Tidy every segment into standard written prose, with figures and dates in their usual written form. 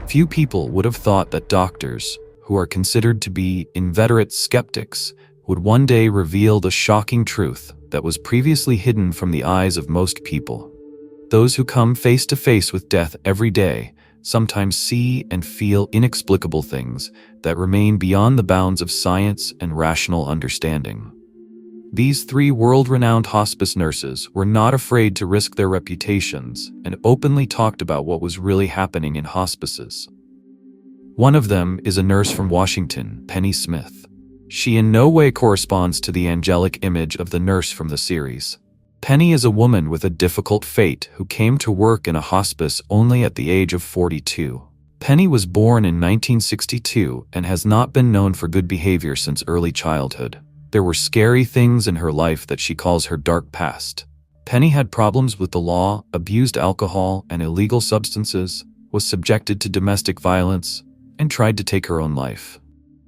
Few people would have thought that doctors, who are considered to be inveterate skeptics, would one day reveal the shocking truth that was previously hidden from the eyes of most people. Those who come face to face with death every day sometimes see and feel inexplicable things that remain beyond the bounds of science and rational understanding. These three world-renowned hospice nurses were not afraid to risk their reputations and openly talked about what was really happening in hospices. One of them is a nurse from Washington, Penny Smith. She in no way corresponds to the angelic image of the nurse from the series. Penny is a woman with a difficult fate who came to work in a hospice only at the age of 42. Penny was born in 1962 and has not been known for good behavior since early childhood. There were scary things in her life that she calls her dark past. Penny had problems with the law, abused alcohol and illegal substances, was subjected to domestic violence, and tried to take her own life.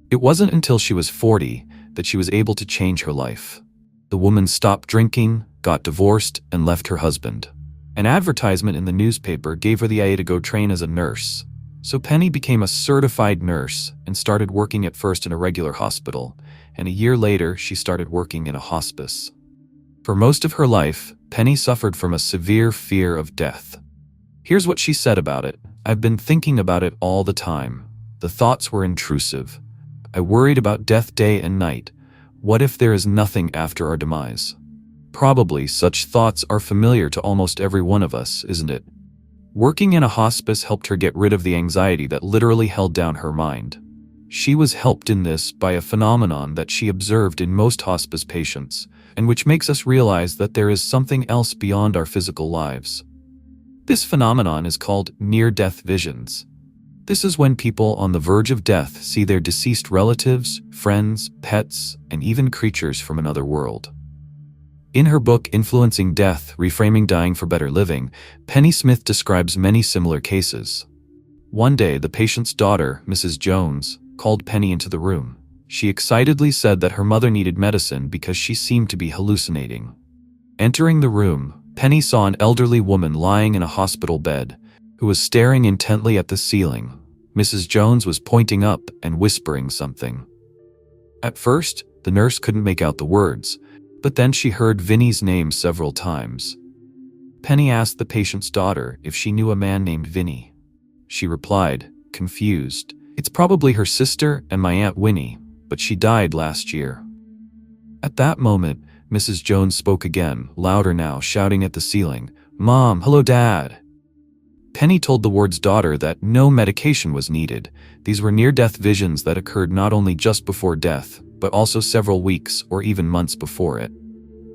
It wasn't until she was 40 that she was able to change her life. The woman stopped drinking, got divorced, and left her husband. An advertisement in the newspaper gave her the idea to go train as a nurse. So Penny became a certified nurse and started working at first in a regular hospital, and a year later she started working in a hospice. For most of her life, Penny suffered from a severe fear of death. Here's what she said about it. "I've been thinking about it all the time. The thoughts were intrusive. I worried about death day and night. What if there is nothing after our demise?" Probably such thoughts are familiar to almost every one of us, isn't it? Working in a hospice helped her get rid of the anxiety that literally held down her mind. She was helped in this by a phenomenon that she observed in most hospice patients, and which makes us realize that there is something else beyond our physical lives. This phenomenon is called near-death visions. This is when people on the verge of death see their deceased relatives, friends, pets, and even creatures from another world. In her book Influencing Death, Reframing Dying for Better Living, Penny Smith describes many similar cases. One day, the patient's daughter, Mrs. Jones, called Penny into the room. She excitedly said that her mother needed medicine because she seemed to be hallucinating. Entering the room, Penny saw an elderly woman lying in a hospital bed, who was staring intently at the ceiling. Mrs. Jones was pointing up and whispering something. At first, the nurse couldn't make out the words, but then she heard Vinnie's name several times. Penny asked the patient's daughter if she knew a man named Vinnie. She replied, confused, "It's probably her sister and my Aunt Winnie, but she died last year." At that moment, Mrs. Jones spoke again, louder now, shouting at the ceiling, "Mom, hello Dad." Penny told the ward's daughter that no medication was needed. These were near-death visions that occurred not only just before death, but also several weeks or even months before it.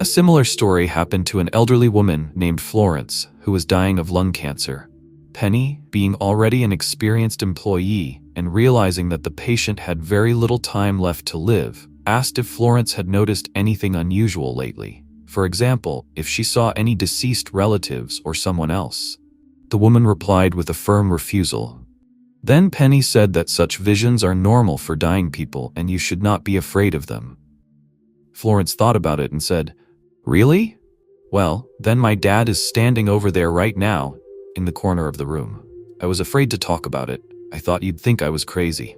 A similar story happened to an elderly woman named Florence, who was dying of lung cancer. Penny, being already an experienced employee and realizing that the patient had very little time left to live, asked if Florence had noticed anything unusual lately. For example, if she saw any deceased relatives or someone else. The woman replied with a firm refusal. Then Penny said that such visions are normal for dying people and you should not be afraid of them. Florence thought about it and said, "Really? Well, then my dad is standing over there right now, in the corner of the room. I was afraid to talk about it. I thought you'd think I was crazy."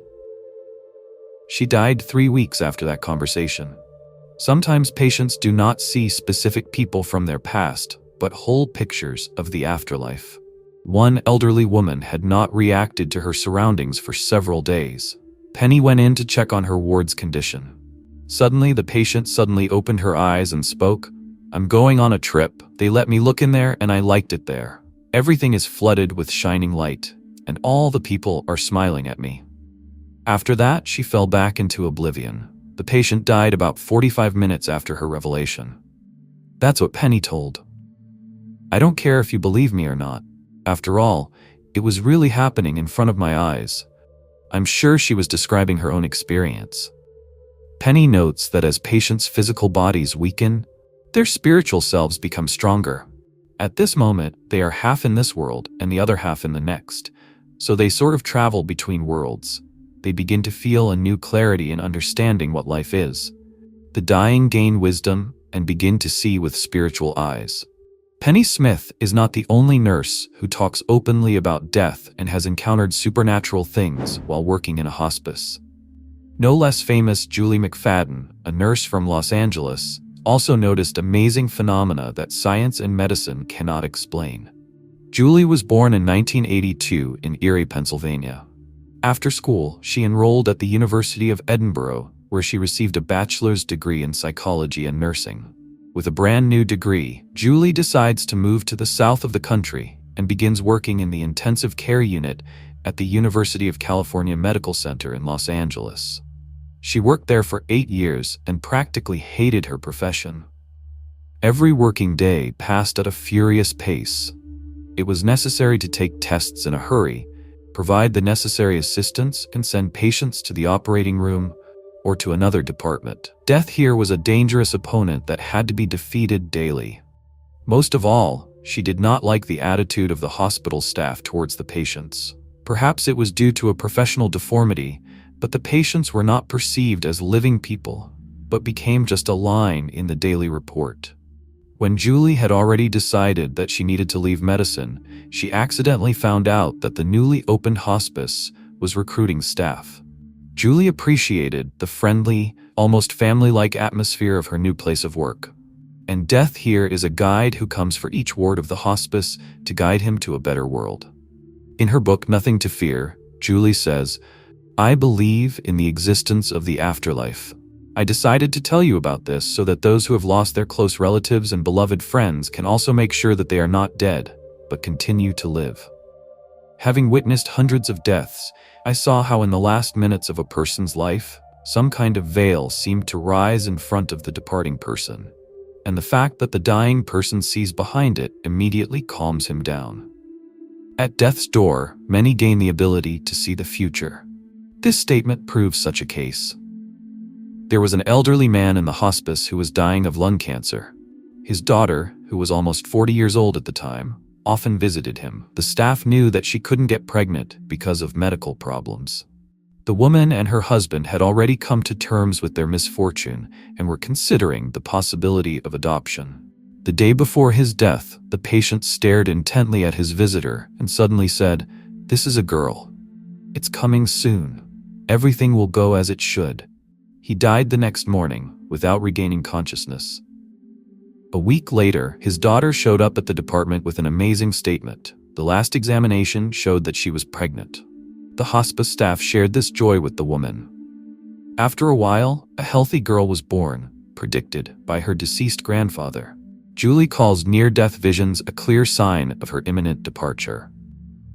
She died 3 weeks after that conversation. Sometimes patients do not see specific people from their past, but whole pictures of the afterlife. One elderly woman had not reacted to her surroundings for several days. Penny went in to check on her ward's condition. Suddenly, the patient suddenly opened her eyes and spoke, "I'm going on a trip. They let me look in there and I liked it there. Everything is flooded with shining light, and all the people are smiling at me." After that, she fell back into oblivion. The patient died about 45 minutes after her revelation. That's what Penny told. I don't care if you believe me or not. After all, it was really happening in front of my eyes. I'm sure she was describing her own experience. Penny notes that as patients' physical bodies weaken, their spiritual selves become stronger. At this moment, they are half in this world and the other half in the next, so they sort of travel between worlds. They begin to feel a new clarity in understanding what life is. The dying gain wisdom and begin to see with spiritual eyes. Penny Smith is not the only nurse who talks openly about death and has encountered supernatural things while working in a hospice. No less famous Julie McFadden, a nurse from Los Angeles, also noticed amazing phenomena that science and medicine cannot explain. Julie was born in 1982 in Erie, Pennsylvania. After school, she enrolled at the University of Edinburgh, where she received a bachelor's degree in psychology and nursing. With a brand new degree, Julie decides to move to the south of the country and begins working in the intensive care unit at the University of California Medical Center in Los Angeles. She worked there for 8 years and practically hated her profession. Every working day passed at a furious pace. It was necessary to take tests in a hurry, provide the necessary assistance, and send patients to the operating room or to another department. Death here was a dangerous opponent that had to be defeated daily. Most of all, she did not like the attitude of the hospital staff towards the patients. Perhaps it was due to a professional deformity, but the patients were not perceived as living people, but became just a line in the daily report. When Julie had already decided that she needed to leave medicine, she accidentally found out that the newly opened hospice was recruiting staff. Julie appreciated the friendly, almost family-like atmosphere of her new place of work. And Death here is a guide who comes for each ward of the hospice to guide him to a better world. In her book, Nothing to Fear, Julie says, "I believe in the existence of the afterlife. I decided to tell you about this so that those who have lost their close relatives and beloved friends can also make sure that they are not dead, but continue to live." Having witnessed hundreds of deaths, I saw how in the last minutes of a person's life, some kind of veil seemed to rise in front of the departing person, and the fact that the dying person sees behind it immediately calms him down. At death's door, many gain the ability to see the future. This statement proves such a case. There was an elderly man in the hospice who was dying of lung cancer. His daughter, who was almost 40 years old at the time, often visited him. The staff knew that she couldn't get pregnant because of medical problems. The woman and her husband had already come to terms with their misfortune and were considering the possibility of adoption. The day before his death, the patient stared intently at his visitor and suddenly said, "This is a girl. It's coming soon. Everything will go as it should." He died the next morning without regaining consciousness. A week later, his daughter showed up at the department with an amazing statement. The last examination showed that she was pregnant. The hospice staff shared this joy with the woman. After a while, a healthy girl was born, predicted by her deceased grandfather. Julie calls near-death visions a clear sign of her imminent departure.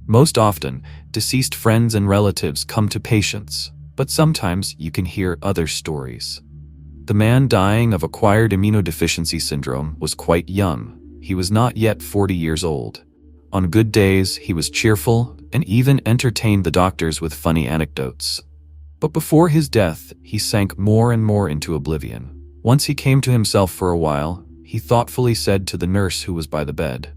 Most often, deceased friends and relatives come to patients, but sometimes you can hear other stories. The man dying of acquired immunodeficiency syndrome was quite young. He was not yet 40 years old. On good days, he was cheerful and even entertained the doctors with funny anecdotes. But before his death, he sank more and more into oblivion. Once he came to himself for a while, he thoughtfully said to the nurse who was by the bed,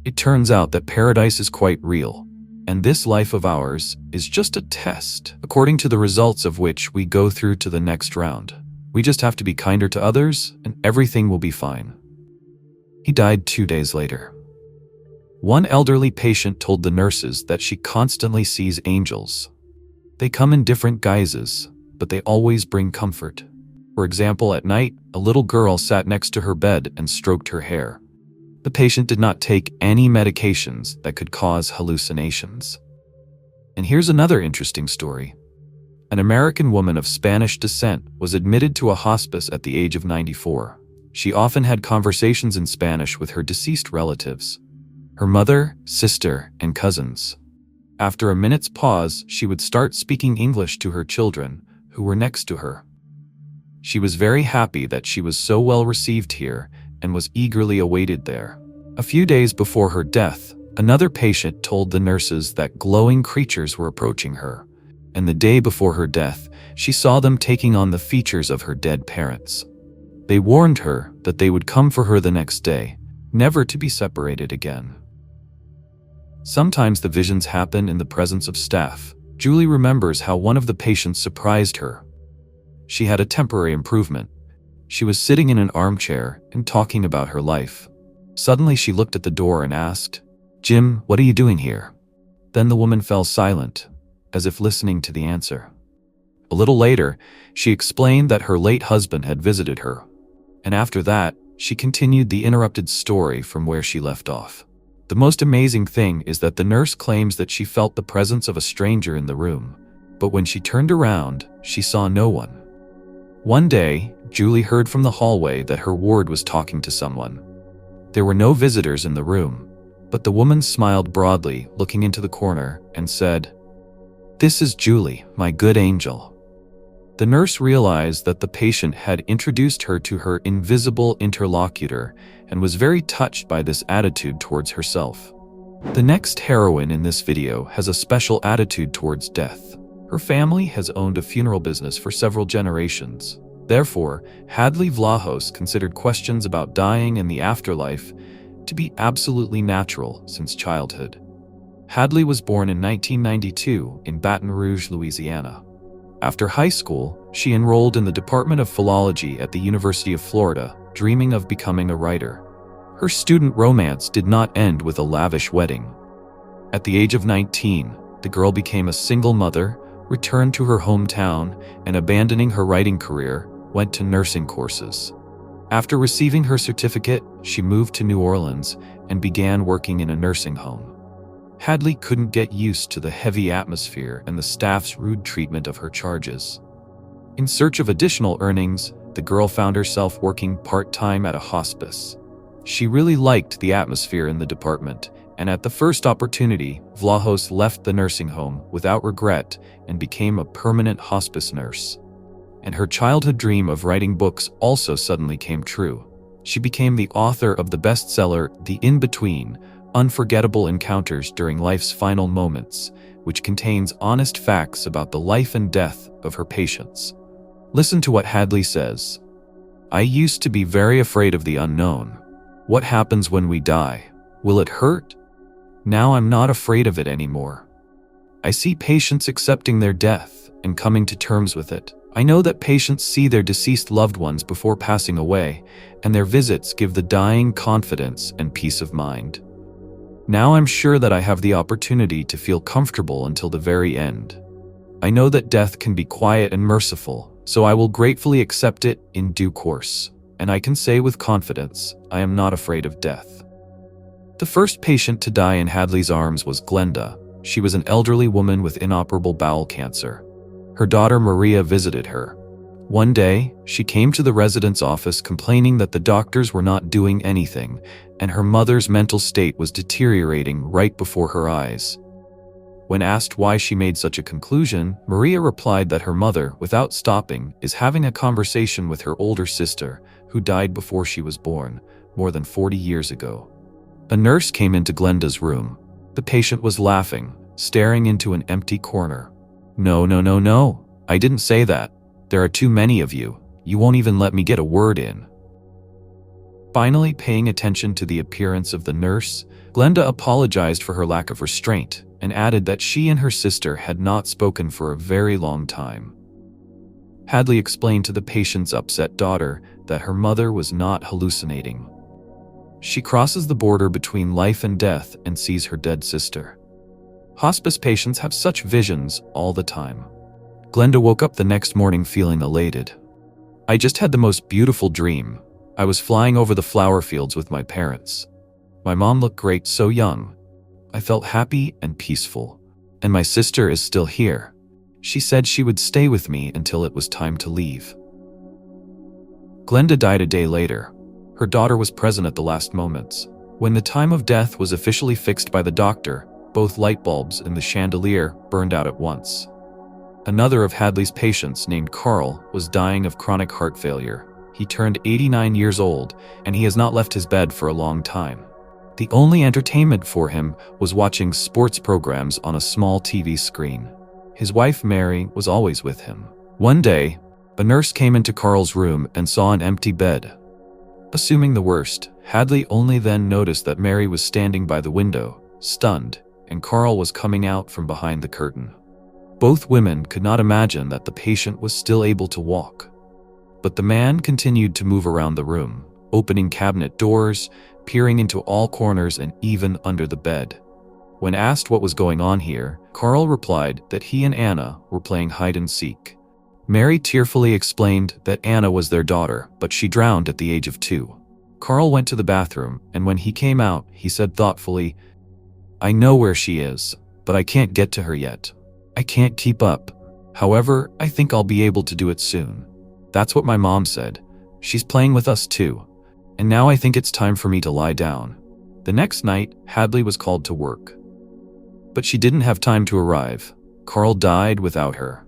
"It turns out that paradise is quite real, and this life of ours is just a test, according to the results of which we go through to the next round. We just have to be kinder to others, and everything will be fine." He died 2 days later. One elderly patient told the nurses that she constantly sees angels. They come in different guises, but they always bring comfort. For example, at night, a little girl sat next to her bed and stroked her hair. The patient did not take any medications that could cause hallucinations. And here's another interesting story. An American woman of Spanish descent was admitted to a hospice at the age of 94. She often had conversations in Spanish with her deceased relatives, her mother, sister, and cousins. After a minute's pause, she would start speaking English to her children, who were next to her. She was very happy that she was so well received here and was eagerly awaited there. A few days before her death, another patient told the nurses that glowing creatures were approaching her, and the day before her death, she saw them taking on the features of her dead parents. They warned her that they would come for her the next day, never to be separated again. Sometimes the visions happen in the presence of staff. Julie remembers how one of the patients surprised her. She had a temporary improvement. She was sitting in an armchair and talking about her life. Suddenly she looked at the door and asked, "Jim, what are you doing here?" Then the woman fell silent, as if listening to the answer. A little later, she explained that her late husband had visited her, and after that, she continued the interrupted story from where she left off. The most amazing thing is that the nurse claims that she felt the presence of a stranger in the room, but when she turned around, she saw no one. One day, Julie heard from the hallway that her ward was talking to someone. There were no visitors in the room, but the woman smiled broadly, looking into the corner, and said, "This is Julie, my good angel." The nurse realized that the patient had introduced her to her invisible interlocutor and was very touched by this attitude towards herself. The next heroine in this video has a special attitude towards death. Her family has owned a funeral business for several generations. Therefore, Hadley Vlahos considered questions about dying and the afterlife to be absolutely natural since childhood. Hadley was born in 1992 in Baton Rouge, Louisiana. After high school, she enrolled in the Department of Philology at the University of Florida, dreaming of becoming a writer. Her student romance did not end with a lavish wedding. At the age of 19, the girl became a single mother, returned to her hometown, and abandoning her writing career, went to nursing courses. After receiving her certificate, she moved to New Orleans and began working in a nursing home. Hadley couldn't get used to the heavy atmosphere and the staff's rude treatment of her charges. In search of additional earnings, the girl found herself working part-time at a hospice. She really liked the atmosphere in the department, and at the first opportunity, Vlahos left the nursing home without regret and became a permanent hospice nurse. And her childhood dream of writing books also suddenly came true. She became the author of the bestseller The In-Between, Unforgettable Encounters During Life's Final Moments, which contains honest facts about the life and death of her patients. Listen to what Hadley says. "I used to be very afraid of the unknown. What happens when we die? Will it hurt? Now I'm not afraid of it anymore. I see patients accepting their death and coming to terms with it. I know that patients see their deceased loved ones before passing away, and their visits give the dying confidence and peace of mind. Now I'm sure that I have the opportunity to feel comfortable until the very end. I know that death can be quiet and merciful, so I will gratefully accept it in due course, and I can say with confidence, I am not afraid of death." The first patient to die in Hadley's arms was Glenda. She was an elderly woman with inoperable bowel cancer. Her daughter Maria visited her. One day, she came to the resident's office complaining that the doctors were not doing anything, and her mother's mental state was deteriorating right before her eyes. When asked why she made such a conclusion, Maria replied that her mother, without stopping, is having a conversation with her older sister, who died before she was born, more than 40 years ago. A nurse came into Glenda's room. The patient was laughing, staring into an empty corner. No, I didn't say that. There are too many of you. You won't even let me get a word in." Finally, paying attention to the appearance of the nurse, Glenda apologized for her lack of restraint and added that she and her sister had not spoken for a very long time. Hadley explained to the patient's upset daughter that her mother was not hallucinating. She crosses the border between life and death and sees her dead sister. Hospice patients have such visions all the time. Glenda woke up the next morning feeling elated. "I just had the most beautiful dream. I was flying over the flower fields with my parents. My mom looked great, so young. I felt happy and peaceful. And my sister is still here. She said she would stay with me until it was time to leave." Glenda died a day later. Her daughter was present at the last moments. When the time of death was officially fixed by the doctor, both light bulbs in the chandelier burned out at once. Another of Hadley's patients, named Carl, was dying of chronic heart failure. He turned 89 years old, and he has not left his bed for a long time. The only entertainment for him was watching sports programs on a small TV screen. His wife, Mary, was always with him. One day, a nurse came into Carl's room and saw an empty bed. Assuming the worst, Hadley only then noticed that Mary was standing by the window, stunned, and Carl was coming out from behind the curtain. Both women could not imagine that the patient was still able to walk. But the man continued to move around the room, opening cabinet doors, peering into all corners and even under the bed. When asked what was going on here, Carl replied that he and Anna were playing hide and seek. Mary tearfully explained that Anna was their daughter, but she drowned at the age of 2. Carl went to the bathroom, and when he came out, he said thoughtfully, "I know where she is, but I can't get to her yet. I can't keep up. However, I think I'll be able to do it soon. That's what my mom said. She's playing with us too. And now I think it's time for me to lie down." The next night, Hadley was called to work. But she didn't have time to arrive. Carl died without her.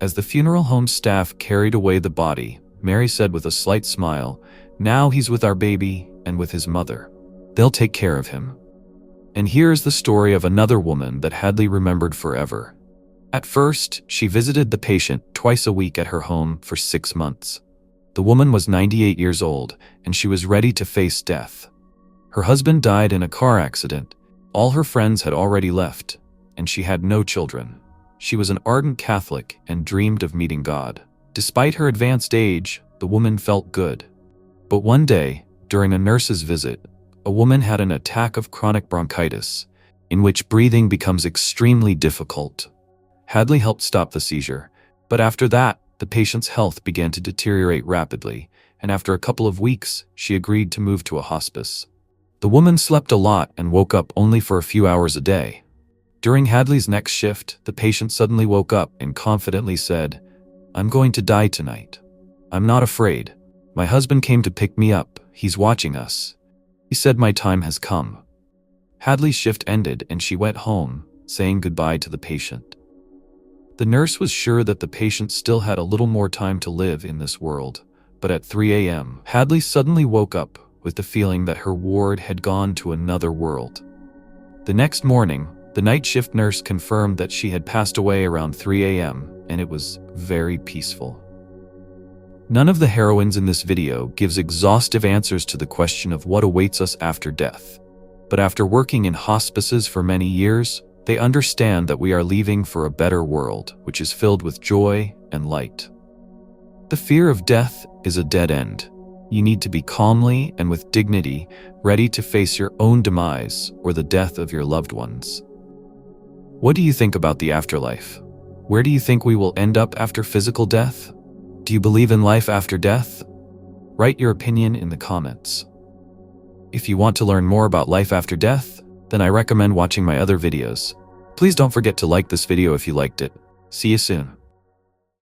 As the funeral home staff carried away the body, Mary said with a slight smile, "Now he's with our baby and with his mother. They'll take care of him." And here's the story of another woman that Hadley remembered forever. At first, she visited the patient twice a week at her home for 6 months. The woman was 98 years old, and she was ready to face death. Her husband died in a car accident. All her friends had already left, and she had no children. She was an ardent Catholic and dreamed of meeting God. Despite her advanced age, the woman felt good. But one day, during a nurse's visit, a woman had an attack of chronic bronchitis, in which breathing becomes extremely difficult. Hadley helped stop the seizure, but after that, the patient's health began to deteriorate rapidly, and after a couple of weeks, she agreed to move to a hospice. The woman slept a lot and woke up only for a few hours a day. During Hadley's next shift, the patient suddenly woke up and confidently said, "I'm going to die tonight. I'm not afraid. My husband came to pick me up. He's watching us. He said my time has come." Hadley's shift ended and she went home, saying goodbye to the patient. The nurse was sure that the patient still had a little more time to live in this world, but at 3 a.m., Hadley suddenly woke up with the feeling that her ward had gone to another world. The next morning, the night shift nurse confirmed that she had passed away around 3 a.m., and it was very peaceful. None of the heroines in this video gives exhaustive answers to the question of what awaits us after death. But after working in hospices for many years, they understand that we are leaving for a better world, which is filled with joy and light. The fear of death is a dead end. You need to be calmly and with dignity ready to face your own demise or the death of your loved ones. What do you think about the afterlife? Where do you think we will end up after physical death? Do you believe in life after death? Write your opinion in the comments. If you want to learn more about life after death, then I recommend watching my other videos. Please don't forget to like this video if you liked it. See you soon.